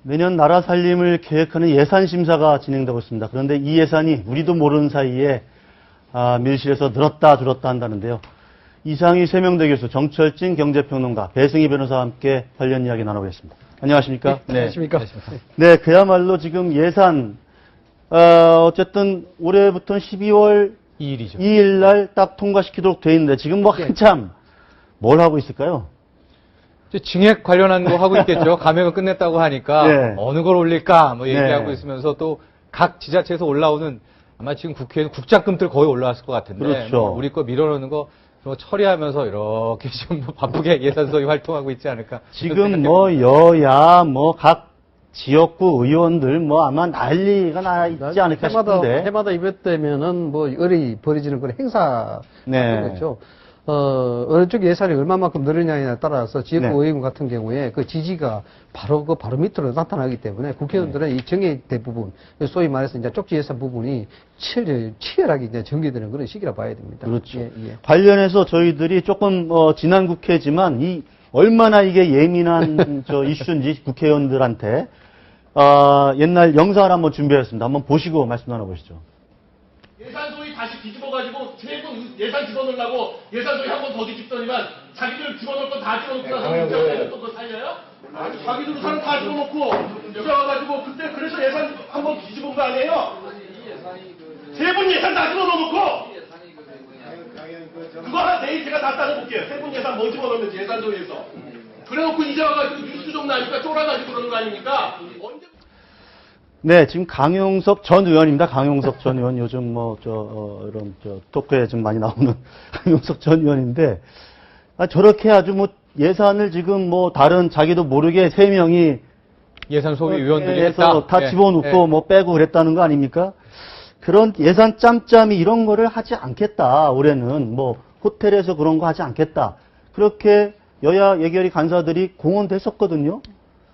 내년 나라 살림을 계획하는 예산 심사가 진행되고 있습니다. 그런데 이 예산이 우리도 모르는 사이에 밀실에서 늘었다 줄었다 한다는데요. 이상희 세명대 교수, 정철진 경제평론가, 배승희 변호사와 함께 관련 이야기 나눠보겠습니다. 안녕하십니까? 네, 안녕하십니까? 네, 그야말로 지금 예산 어쨌든 올해부터는 12월 2일 날 딱 통과시키도록 돼 있는데 지금 뭐 한참 뭘 하고 있을까요? 증액 관련한 거 하고 있겠죠. 감액은 끝냈다고 하니까 네. 어느 걸 올릴까 뭐 얘기하고 네. 있으면서 또 각 지자체에서 올라오는 아마 지금 국회에는 국장금들 거의 올라왔을 것 같은데 그렇죠. 뭐 우리 거 밀어넣는 거 처리하면서 이렇게 지금 뭐 바쁘게 예산 소위 활동하고 있지 않을까. 지금 뭐 여야 뭐 각 지역구 의원들 뭐 아마 난리가 나 있지 않을까 싶은데. 해마다 이번 때면은 뭐 의리 벌어지는 그런 행사 네. 같은 거죠. 어느 쪽 예산이 얼마만큼 늘느냐에 따라서 지역구 네. 의원 같은 경우에 그 지지가 바로 밑으로 나타나기 때문에 국회의원들은 이 정액 대부분, 소위 말해서 이제 쪽지 예산 부분이 치열하게 이제 전개되는 그런 시기라 봐야 됩니다. 그렇죠. 예, 예. 관련해서 저희들이 조금 지난 국회지만 이 얼마나 이게 예민한 저 이슈인지 국회의원들한테 옛날 영상을 한번 준비했습니다. 한번 보시고 말씀 나눠보시죠. 예산소위 다시 뒤집어가지고 세분 예산 집어넣으려고 예산소위 한 번 더 뒤집더니만 자기들 집어넣을 건 다 집어넣고 나서 문제가 또 그거 살려요? 아니 자기들 사람 다 집어넣고 들어와가지고 그때 그래서 예산 한 번 뒤집은 거 아니에요? 세 분 예산 다 집어넣어놓고 그거 하나 내일 제가 다 따져볼게요. 세 분 예산 뭐 집어넣는지 예산소위에서 그래놓고 이제 와가지고 뉴스 좀 나니까 쫄아가지고 그러는 거 아닙니까? 언제 네, 지금 강용석 전 의원입니다. 강용석 전 의원 요즘 이런 토크에 좀 많이 나오는 강용석 전 의원인데 저렇게 아주 뭐 예산을 지금 뭐 다른 자기도 모르게 3명이 예산 소위 위원들이 해서 했다. 다 예, 집어넣고 예. 뭐 빼고 그랬다는 거 아닙니까? 그런 예산 짬짬이 이런 거를 하지 않겠다. 올해는 뭐 호텔에서 그런 거 하지 않겠다. 그렇게 여야 예결위 간사들이 공언됐었거든요.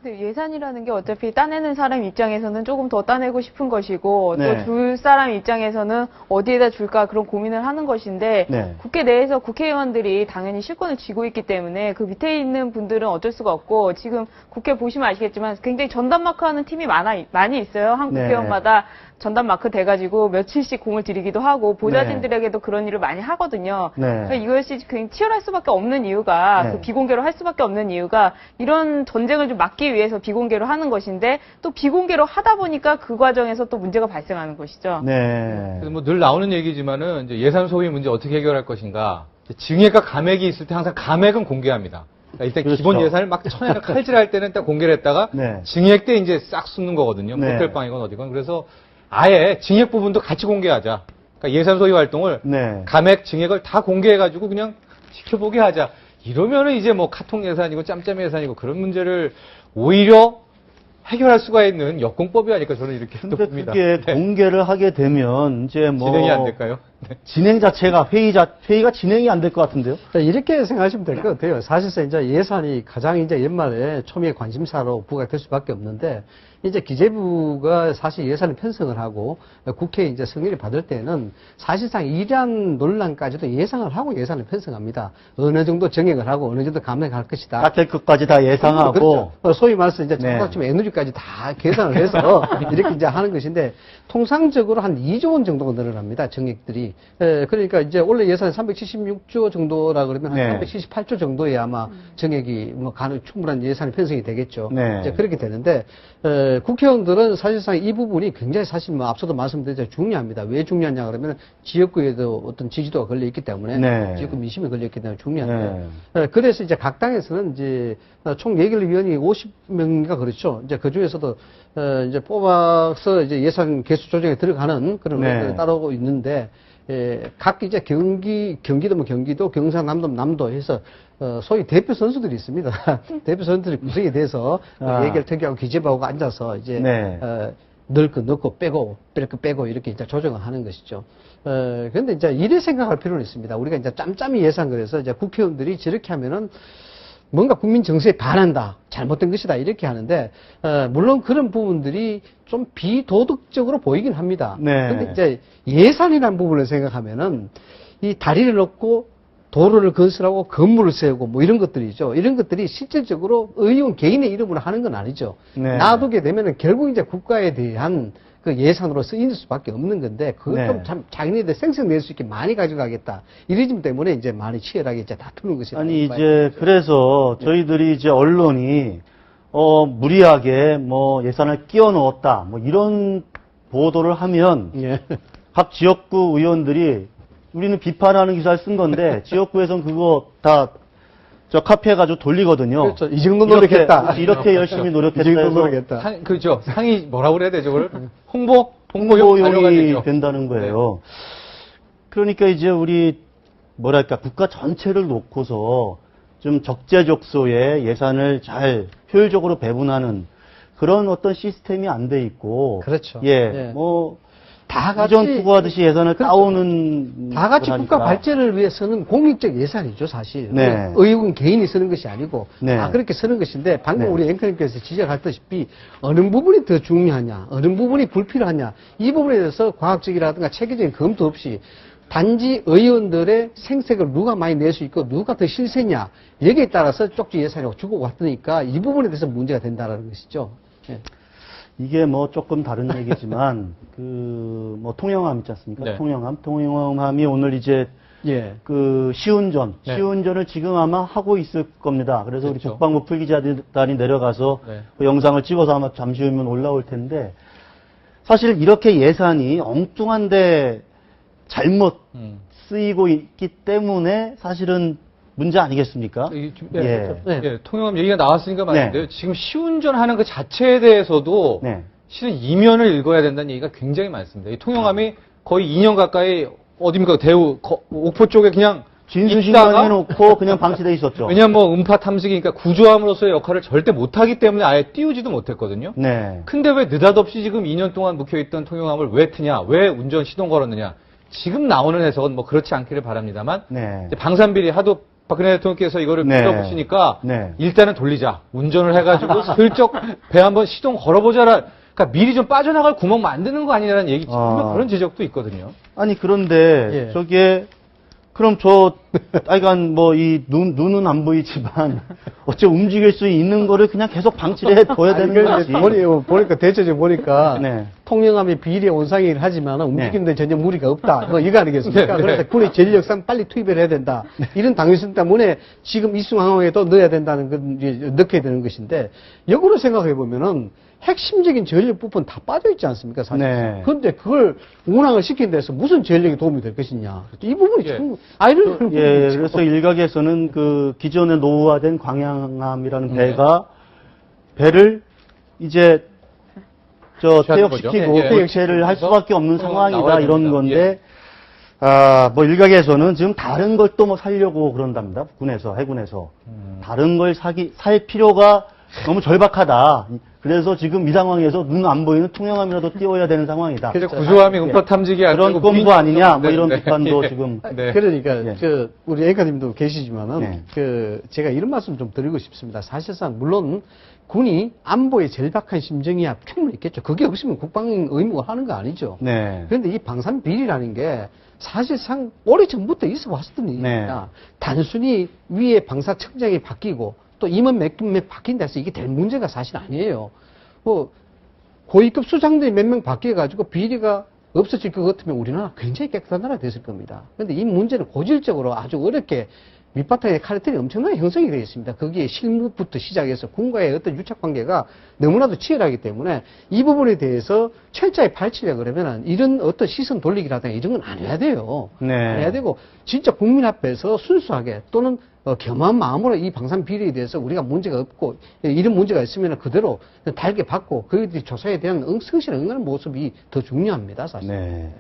네, 예산이라는 게 어차피 따내는 사람 입장에서는 조금 더 따내고 싶은 것이고 네. 또 줄 사람 입장에서는 어디에다 줄까 그런 고민을 하는 것인데 네. 국회 내에서 국회의원들이 당연히 실권을 쥐고 있기 때문에 그 밑에 있는 분들은 어쩔 수가 없고 지금 국회 보시면 아시겠지만 굉장히 전담 마크 하는 팀이 많이 있어요. 한 네. 국회의원마다 전담 마크 돼가지고 며칠씩 공을 들이기도 하고 보좌진들에게도 그런 일을 많이 하거든요. 네. 그러니까 이것이 굉장히 치열할 수밖에 없는 이유가 네. 그 비공개로 할 수밖에 없는 이유가 이런 전쟁을 좀 막기 위해서 비공개로 하는 것인데 또 비공개로 하다 보니까 그 과정에서 또 문제가 발생하는 것이죠. 네. 그래서 뭐 늘 나오는 얘기지만은 이제 예산 소위 문제 어떻게 해결할 것인가. 증액과 감액이 있을 때 항상 감액은 공개합니다. 그러니까 일단 그렇죠. 기본 예산을 막 천에가 칼질할 때는 딱 공개를 했다가 네. 증액 때 이제 싹 쏟는 거거든요. 네. 호텔방이건 어디건. 그래서 아예 증액 부분도 같이 공개하자. 그러니까 예산 소위 활동을 네. 감액, 증액을 다 공개해가지고 그냥 지켜보게 하자. 이러면은 이제 뭐 카통 예산이고 짬짬이 예산이고 그런 문제를 오히려 해결할 수가 있는 여공법이 아닐까 저는 이렇게 또 근데 봅니다. 그게 네. 공개를 하게 되면 이제 뭐 진행이 안 될까요? 네. 진행 자체가 회의가 진행이 안 될 것 같은데요. 이렇게 생각하시면 될 것 같아요. 사실상 이제 예산이 가장 이제 연말에 초미의 관심사로 부각될 수밖에 없는데, 이제 기재부가 사실 예산을 편성을 하고 국회에 이제 승인을 받을 때는 사실상 이러한 논란까지도 예상을 하고 예산을 편성합니다. 어느 정도 정액을 하고 어느 정도 감액할 것이다. 딱 될 것까지 다 예상하고. 그렇죠. 소위 말해서 이제 네. 청사점 에너지까지 다 계산을 해서 이렇게 이제 하는 것인데, 통상적으로 한 2조 원 정도가 늘어납니다. 정액들이. 그러니까 이제 원래 예산이 376조 정도라 그러면 네. 한 378조 정도에 아마 정액이 뭐 충분한 예산이 편성이 되겠죠. 네. 이제 그렇게 되는데, 국회의원들은 사실상 이 부분이 굉장히 사실 뭐 앞서도 말씀드렸지만 중요합니다. 왜 중요하냐 그러면 지역구에도 어떤 지지도가 걸려 있기 때문에, 네. 지역구 민심이 걸려 있기 때문에 중요한데, 네. 그래서 이제 각 당에서는 이제 총 예결위원이 50명인가 그렇죠. 이제 그 중에서도 이제 뽑아서 이제 예산 개수 조정에 들어가는 그런 네. 것들이 따르고 있는데, 각 이제 경기도 뭐 경기도, 경상남도 남도 해서 소위 대표 선수들이 있습니다. 대표 선수들이 구성이 돼서 예결 특위하고 기재부하고 앉아서 이제 네. 넣을 거 넣고 빼고 뺄 거 빼고 이렇게 이제 조정을 하는 것이죠. 그런데 이제 이래 생각할 필요는 있습니다. 우리가 이제 짬짬이 예산 그래서 이제 국회의원들이 저렇게 하면은 뭔가 국민 정서에 반한다, 잘못된 것이다 이렇게 하는데, 물론 그런 부분들이 좀 비도덕적으로 보이긴 합니다. 네. 근데 이제 예산이라는 부분을 생각하면은 이 다리를 놓고 도로를 건설하고 건물을 세우고 뭐 이런 것들이죠. 이런 것들이 실질적으로 의원 개인의 이름으로 하는 건 아니죠. 네. 놔두게 되면은 결국 이제 국가에 대한 그 예산으로 쓰일 수밖에 없는 건데 그걸 네. 좀 참 자기네들 생색낼 수 있게 많이 가져가겠다. 이런 점 때문에 이제 많이 치열하게 이제 다투는 것이 아니 이제 그래서 저희들이 이제 언론이 무리하게 뭐 예산을 끼워 넣었다 뭐 이런 보도를 하면 예. 각 지역구 의원들이 우리는 비판하는 기사를 쓴 건데 지역구에선 그거 다 저 카피해가지고 돌리거든요. 그렇죠. 이 정도 노력했다. 이렇게 열심히 이 노력했다 정도 해서 노력했다. 그죠. 상이 뭐라고 그래야 되죠? 그걸 홍보용 자료가 홍보용이 되죠. 된다는 거예요. 그러니까 이제 우리 뭐랄까 국가 전체를 놓고서 좀 적재적소에 예산을 잘 효율적으로 배분하는 그런 어떤 시스템이 안 돼 있고 그렇죠. 예, 예. 뭐 다 같이 이전 투구하듯이 예산을 그렇죠. 따오는 다 같이 거라니까. 국가 발전을 위해서는 공익적 예산이죠, 사실. 네. 의원 개인이 쓰는 것이 아니고 네. 다 그렇게 쓰는 것인데 방금 네. 우리 앵커님께서 지적하셨다시피 어느 부분이 더 중요하냐, 어느 부분이 불필요하냐 이 부분에 대해서 과학적이라든가 체계적인 검토 없이 단지 의원들의 생색을 누가 많이 낼 수 있고 누가 더 실세냐 여기에 따라서 쪽지 예산이 주고 왔으니까 이 부분에 대해서 문제가 된다는 것이죠. 예. 이게 뭐 조금 다른 얘기지만 그 뭐 통영함 있지 않습니까? 네. 통영함이 오늘 이제 예. 그 시운전을 네. 지금 아마 하고 있을 겁니다. 그래서 우리 그렇죠. 국방부 풀기자단이 내려가서 네. 그 영상을 찍어서 아마 잠시 후면 올라올 텐데 사실 이렇게 예산이 엉뚱한데 잘못 쓰이고 있기 때문에 사실은 문제 아니겠습니까? 예, 통영함 얘기가 나왔으니까 말인데요. 네. 지금 시운전하는 그 자체에 대해서도 네. 실은 이면을 읽어야 된다는 얘기가 굉장히 많습니다. 이 통영함이 거의 2년 가까이 어딥니까 대우 옥포 쪽에 그냥 진수신경 있다가 해놓고 그냥 방치돼 있었죠. 왜냐하면 뭐 음파 탐지기니까 구조함으로서의 역할을 절대 못하기 때문에 아예 띄우지도 못했거든요. 네. 근데 왜 느닷없이 지금 2년 동안 묵혀있던 통영함을 왜 트냐? 왜 운전 시동 걸었느냐? 지금 나오는 해석은 뭐 그렇지 않기를 바랍니다만 네. 이제 방산비리 하도 박근혜 대통령께서 이거를 네. 밀어붙이니까 네. 일단은 돌리자. 운전을 해가지고 슬쩍 배 한번 시동 걸어보자라. 그러니까 미리 좀 빠져나갈 구멍 만드는 거 아니냐는 얘기, 그런 지적도 있거든요. 아니 그런데 예. 저게 그럼 하여간 뭐 이 눈은 안 보이지만 어째 움직일 수 있는 거를 그냥 계속 방치를 해둬야 되는 이걸 거지. 이제 보니까 대체적으로 보니까 네. 통영함이 비례 온상이긴 하지만 움직이는데 전혀 무리가 없다. 뭐 이거 아니겠습니까? 네, 그래서 네. 군의 전력상 빨리 투입을 해야 된다. 이런 당위성 때문에 지금 이 상황에도 넣어야 된다는 건 이제 넣게 되는 것인데 역으로 생각해 보면은 핵심적인 전력 부분 다 빠져 있지 않습니까? 사실. 네. 그런데 그걸 운항을 시킨 데서 무슨 전력이 도움이 될 것이냐. 이 부분이 예. 참 아이러니한 예, 부분이죠. 그래서 일각에서는 그 기존에 노후화된 광양함이라는 배를 이제 취하는 거죠. 퇴역시키고 예, 예. 교체를 할 수밖에 없는 상황이다 나와야 이런 됩니다. 건데 뭐 일각에서는 지금 다른 걸 또 뭐 살려고 그런답니다. 군에서 해군에서 다른 걸 살 필요가 너무 절박하다. 그래서 지금 이 상황에서 눈 안 보이는 통영함이라도 띄워야 되는 상황이다. 그래서 구조함이 음파 탐지기 안 그런 되고 꼼수 아니냐 뭐 네, 이런 네. 비판도 예. 지금 네. 그러니까 예. 우리 앵커님도 계시지만은 네. 제가 이런 말씀 좀 드리고 싶습니다. 사실상 물론 군이 안보에 절박한 심정이야 충분히 있겠죠. 그게 없으면 국방 의무가 하는 거 아니죠. 네. 그런데 이 방산 비리라는 게 사실상 오래전부터 있어 왔었던 일입니다. 단순히 위에 방사청장이 바뀌고 또 임원 몇 바뀐다 해서 이게 될 문제가 사실 아니에요. 뭐 고위급 수장들이 몇 명 바뀌어가지고 비리가 없어질 것 같으면 우리나라 굉장히 깨끗한 나라 됐을 겁니다. 그런데 이 문제는 고질적으로 아주 어렵게 밑바탕에 카르텔이 엄청나게 형성이 되어 있습니다. 거기에 실무부터 시작해서 군과의 어떤 유착관계가 너무나도 치열하기 때문에 이 부분에 대해서 철저히 파헤치려 그러면은 이런 어떤 시선 돌리기라든가 이런 건 안 해야 돼요. 네. 안 해야 되고 진짜 국민 앞에서 순수하게 또는 겸한 마음으로 이 방산 비리에 대해서 우리가 문제가 없고 이런 문제가 있으면 그대로 달게 받고 그에 대해 조사에 대한 성실한 응하는 모습이 더 중요합니다. 사실. 네.